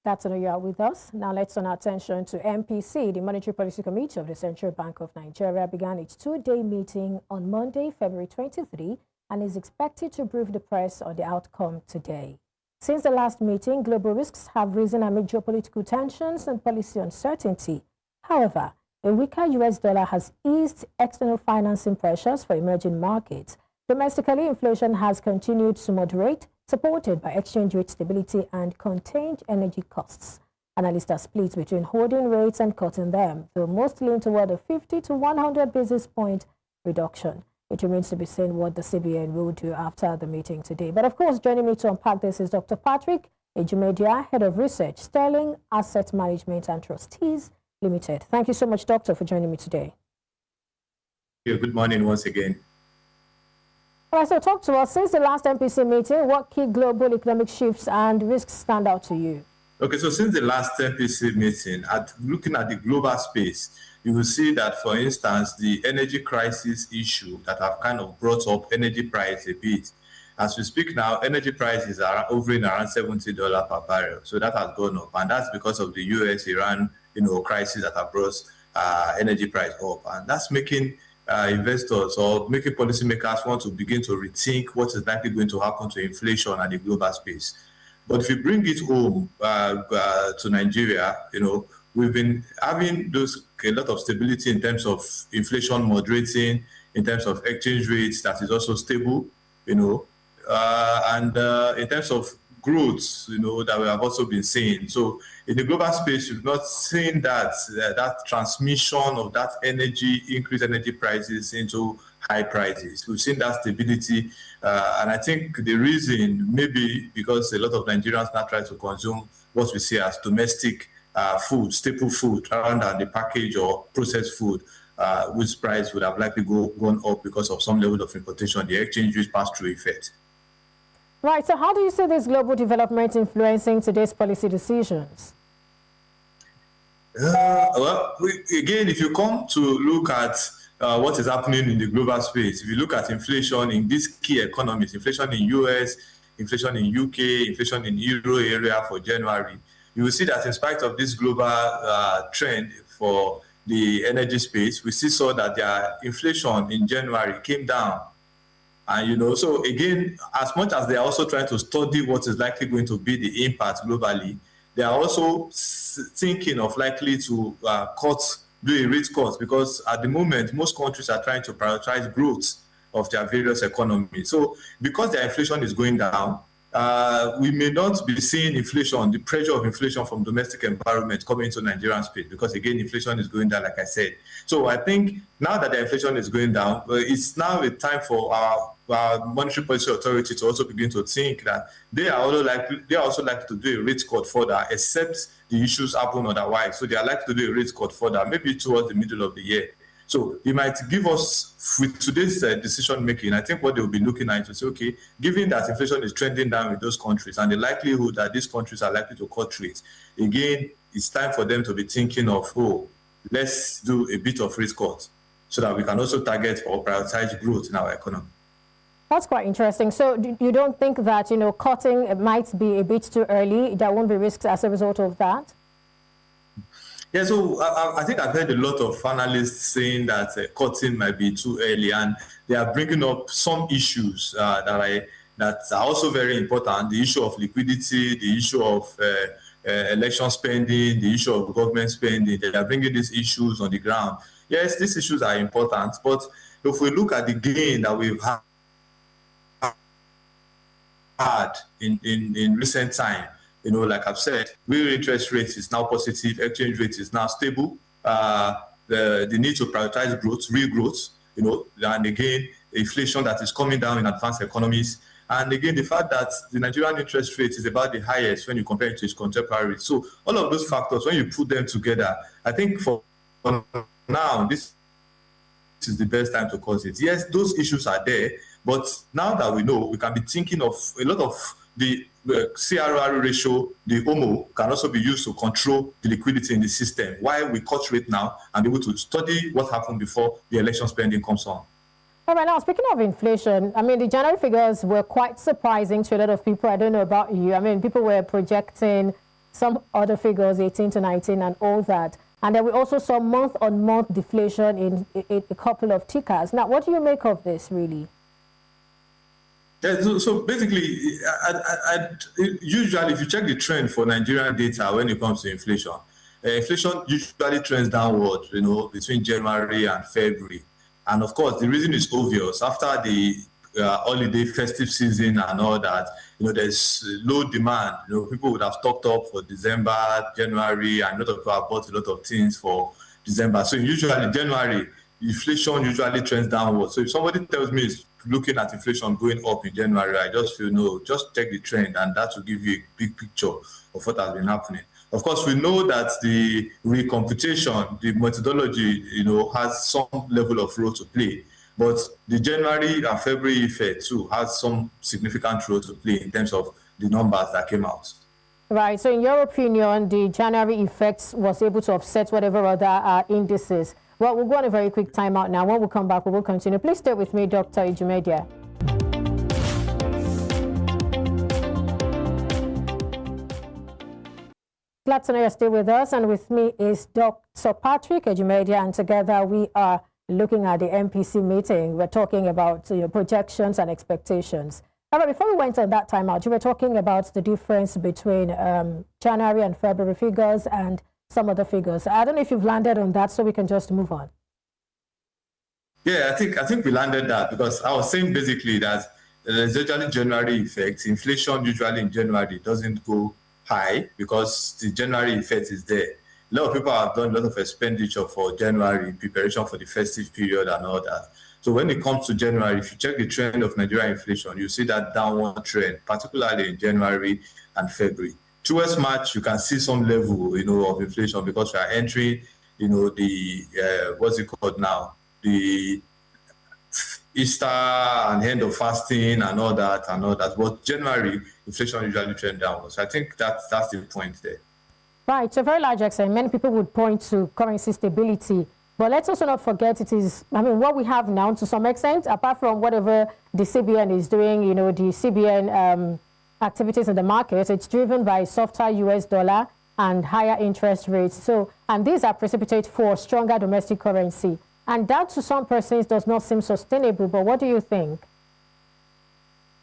Glad to know you are with us. Now let's turn our attention to MPC. The Monetary Policy Committee of the Central Bank of Nigeria began its two-day meeting on Monday, February 23, and is expected to brief the press on the outcome today. Since the last meeting, global risks have risen amid geopolitical tensions and policy uncertainty. However, a weaker US dollar has eased external financing pressures for emerging markets. Domestically, inflation has continued to moderate, supported by exchange rate stability and contained energy costs. Analysts are split between holding rates and cutting them, though most lean toward a 50 to 100 basis point reduction. It remains to be seen what the CBN will do after the meeting today. But of course, joining me to unpack this is Dr. Patrick Ejumedia, Head of Research, Sterling Asset Management and Trustees Limited. Thank you so much, Doctor, for joining me today. Yeah, good morning once again. All right, so talk to us. Since the last MPC meeting, what key global economic shifts and risks stand out to you? Okay, so since the last MPC meeting, looking at the global space, you will see that, for instance, the energy crisis issue that have kind of brought up energy price a bit. As we speak now, energy prices are hovering around $70 per barrel. So that has gone up, and that's because of the US-Iran, crisis that have brought energy price up, and that's making investors or making policymakers want to begin to rethink what is likely going to happen to inflation at the global space. But if you bring it home to Nigeria, we've been having a lot of stability in terms of inflation moderating, in terms of exchange rates that is also stable, and in terms of growth, that we have also been seeing. So in the global space, we've not seen that transmission of that increased energy prices into high prices. We've seen that stability, and I think the reason maybe because a lot of Nigerians now try to consume what we see as domestic food, staple food, rather than the package or processed food, whose price would have likely gone up because of some level of importation, the exchange rate pass-through effect. Right, so how do you see this global development influencing today's policy decisions? Well, again, if you come to look at what is happening in the global space, if you look at inflation in these key economies, inflation in US, inflation in UK, inflation in Euro area for January, you will see that in spite of this global trend for the energy space, we still saw that their inflation in January came down. And, so again, as much as they are also trying to study what is likely going to be the impact globally, they are also thinking of likely to do a rate cut, because at the moment, most countries are trying to prioritize growth of their various economies. So because their inflation is going down, we may not be seeing inflation, the pressure of inflation from domestic environment coming into Nigerian space, because again, inflation is going down, like I said. So I think now that the inflation is going down, it's now a time for our monetary policy authority to also begin to think that they are also likely to do a rate cut further, except the issues happen otherwise. So they are likely to do a rate cut further, maybe towards the middle of the year. So they might give us, with today's decision making, I think what they will be looking at is, okay, given that inflation is trending down with those countries and the likelihood that these countries are likely to cut rates, again, it's time for them to be thinking of, let's do a bit of rate cut so that we can also target or prioritize growth in our economy. That's quite interesting. So you don't think that, cutting might be a bit too early? There won't be risks as a result of that? Yeah, so I think I've heard a lot of analysts saying that cutting might be too early, and they are bringing up some issues that are also very important. The issue of liquidity, the issue of election spending, the issue of government spending. They are bringing these issues on the ground. Yes, these issues are important, but if we look at the gain that we've had in recent time, like I've said, real interest rate is now positive, exchange rate is now stable. The need to prioritize growth, real growth, and again, inflation that is coming down in advanced economies. And again, the fact that the Nigerian interest rate is about the highest when you compare it to its contemporaries. So all of those factors, when you put them together, I think for now, this is the best time to cut it. Yes, those issues are there, but now that we know, we can be thinking of a lot of the CRR ratio, the OMO, can also be used to control the liquidity in the system. While we cut rate now and be able to study what happened before the election spending comes on. All right, now speaking of inflation, I mean, the January figures were quite surprising to a lot of people. I don't know about you. I mean, people were projecting some other figures, 18 to 19 and all that. And then we also saw month-on-month deflation in a couple of tickers. Now, what do you make of this, really? Yeah, so basically, usually if you check the trend for Nigerian data when it comes to inflation, inflation usually trends downward, between January and February. And of course, the reason is obvious. After the holiday festive season and all that, there's low demand. People would have stocked up for December, January, and a lot of people have bought a lot of things for December. So usually January, inflation usually trends downward. So if somebody tells me it's looking at inflation going up in January, I just feel no, just check the trend, and that will give you a big picture of what has been happening. Of course, we know that the recomputation, the methodology, has some level of role to play. But the January and February effect too has some significant role to play in terms of the numbers that came out. Right. So in your opinion, the January effect was able to offset whatever other indices. Well, we'll go on a very quick timeout now. When we come back, we will continue. Please stay with me, Dr. Ejumedia. Glad to know you're still with us. And with me is Dr. Patrick Ejumedia, and together we are looking at the MPC meeting. We're talking about projections and expectations. However, before we went on that timeout, you were talking about the difference between January and February figures and some other figures. I don't know if you've landed on that, so we can just move on. Yeah, I think we landed that, because I was saying basically that there's usually January effect. Inflation usually in January doesn't go high because the January effect is there. A lot of people have done a lot of expenditure for January in preparation for the festive period and all that. So when it comes to January, if you check the trend of Nigerian inflation, you see that downward trend, particularly in January and February. Towards March, you can see some level, of inflation, because we are entering, the what's it called now, the Easter and end of fasting and all that. But January, inflation usually trend downwards. So I think that's the point there. Right, to a very large extent, many people would point to currency stability. But let's also not forget what we have now to some extent, apart from whatever the CBN is doing, the CBN activities in the market, it's driven by softer US dollar and higher interest rates. And these are precipitate for stronger domestic currency. And that to some persons does not seem sustainable. But what do you think?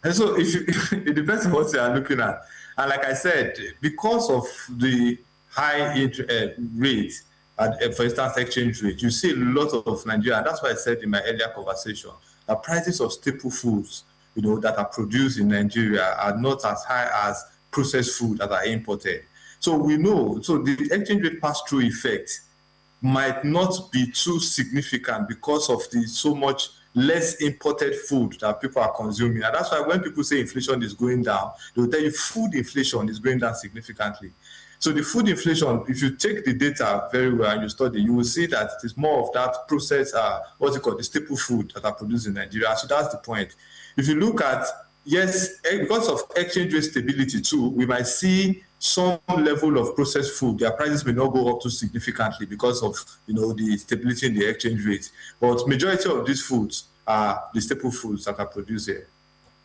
And so it depends on what you are looking at. And like I said, because of the high rate, for instance, exchange rate, you see a lot of Nigeria. And that's why I said in my earlier conversation, the prices of staple foods, that are produced in Nigeria are not as high as processed food that are imported. So we know, the exchange rate pass-through effect might not be too significant because of the so much less imported food that people are consuming. And that's why when people say inflation is going down, they'll tell you food inflation is going down significantly. So the food inflation, if you take the data very well and you study, you will see that it is more of that processed, the staple food that are produced in Nigeria. So that's the point. If you look at, yes, because of exchange rate stability too, we might see some level of processed food. Their prices may not go up too significantly because of, the stability in the exchange rate. But majority of these foods are the staple foods that are produced here.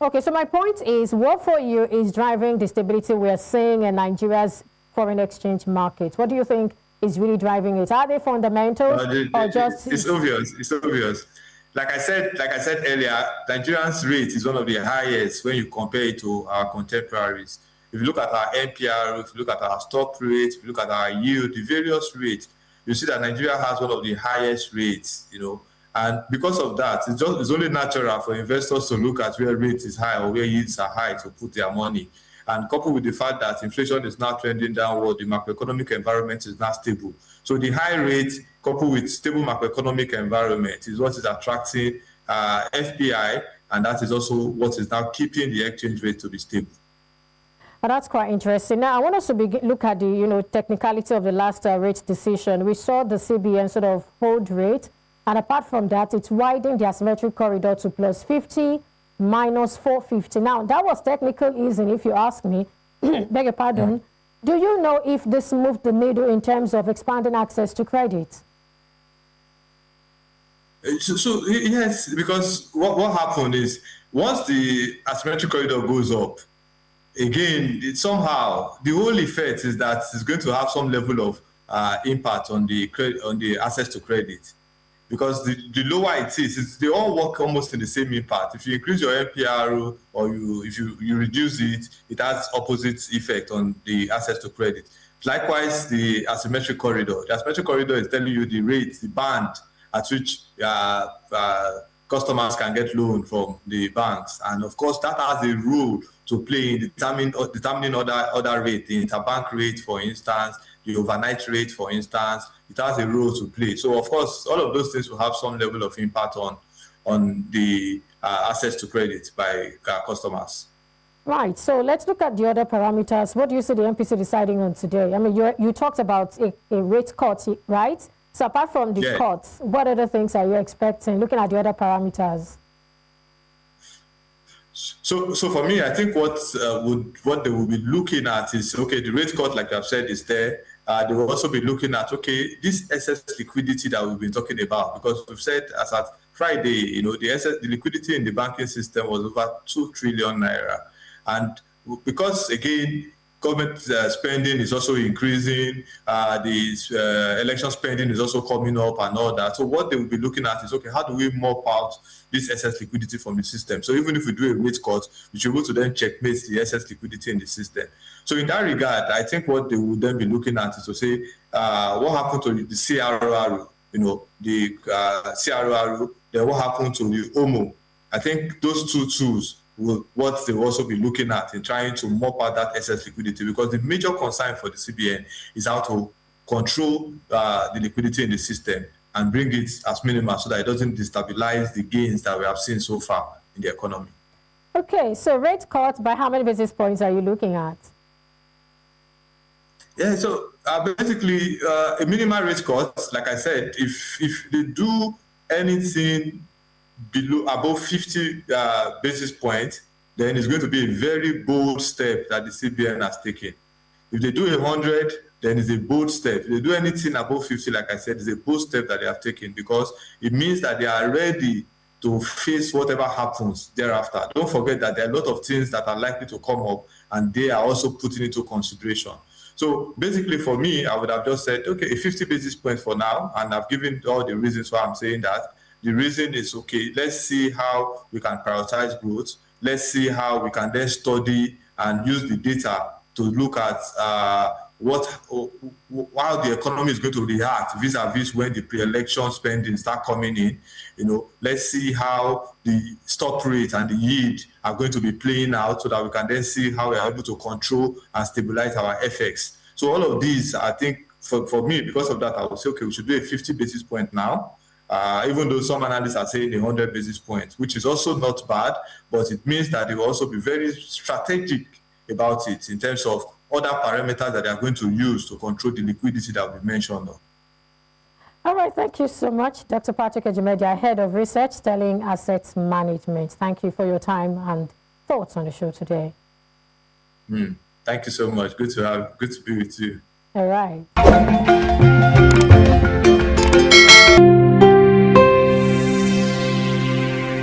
Okay, so my point is, what for you is driving the stability we are seeing in Nigeria's foreign exchange market? What do you think is really driving it? Are they fundamentals or just? It's obvious. It's obvious. Like I said earlier, Nigerian's rate is one of the highest when you compare it to our contemporaries. If you look at our NPR, if you look at our stock rate, if you look at our yield, the various rates, you see that Nigeria has one of the highest rates, And because of that, it's only natural for investors to look at where rates is high or where yields are high to put their money. And coupled with the fact that inflation is now trending downward, the macroeconomic environment is now stable. So the high rate coupled with stable macroeconomic environment is what is attracting FPI, and that is also what is now keeping the exchange rate to be stable. That's quite interesting. Now, I want us to look at the technicality of the last rate decision. We saw the CBN sort of hold rate, and apart from that, it's widened the asymmetric corridor to plus 50, minus 450. Now, that was technical easing, if you ask me. Beg your pardon. Yeah. Do you know if this moved the needle in terms of expanding access to credit? So yes, because what happened is once the asymmetric corridor goes up, again, somehow the whole effect is that it's going to have some level of impact on the access to credit, because the lower it is, they all work almost in the same impact. If you increase your MPR or if you reduce it, it has opposite effect on the access to credit. Likewise, the asymmetric corridor. The asymmetric corridor is telling you the rate, the band at which customers can get loan from the banks, and of course that has a role to play in determining other rate, the interbank rate, for instance, the overnight rate, for instance. It has a role to play. So of course, all of those things will have some level of impact on the access to credit by customers. Right. So let's look at the other parameters. What do you see the MPC deciding on today? I mean, you talked about a rate cut, right? So apart from the cuts, what other things are you expecting, looking at the other parameters? So for me, I think what they will be looking at is, okay, the rate cut, like I've said, is there. They will also be looking at, okay, this excess liquidity that we've been talking about, because we've said as at Friday, the liquidity in the banking system was over 2 trillion naira. And because, again, government spending is also increasing, the election spending is also coming up and all that. So what they will be looking at is, okay, how do we mop out this excess liquidity from the system? So even if we do a rate cut, we should be able to then checkmate the excess liquidity in the system. So in that regard, I think what they will then be looking at is to say, what happened to the CRR, the CRR, then what happened to the OMO? I think those two tools what they will also be looking at in trying to mop out that excess liquidity, because the major concern for the CBN is how to control the liquidity in the system and bring it as minimal so that it doesn't destabilize the gains that we have seen so far in the economy. Okay, so rate cut, by how many basis points are you looking at? Yeah, so basically a minimal rate cut, like I said, if they do anything above 50 basis points, then it's going to be a very bold step that the CBN has taken. If they do 100, then it's a bold step. If they do anything above 50, like I said, it's a bold step that they have taken, because it means that they are ready to face whatever happens thereafter. Don't forget that there are a lot of things that are likely to come up, and they are also putting into consideration. So basically for me, I would have just said, okay, a 50 basis points for now, and I've given all the reasons why I'm saying that. The reason is, okay, let's see how we can prioritize growth. Let's see how we can then study and use the data to look at how the economy is going to react vis-a-vis when the pre-election spending start coming in. Let's see how the stock rate and the yield are going to be playing out, so that we can then see how we are able to control and stabilize our FX. So all of these, I think, for me, because of that, I would say, okay, we should do a 50 basis point now. Even though some analysts are saying 100 basis points, which is also not bad, but it means that they will also be very strategic about it in terms of other parameters that they are going to use to control the liquidity that we mentioned. All right, thank you so much, Dr. Patrick Ejumedia, Head of Research, Sterling Asset Management. Thank you for your time and thoughts on the show today. Thank you so much. Good to be with you. All right.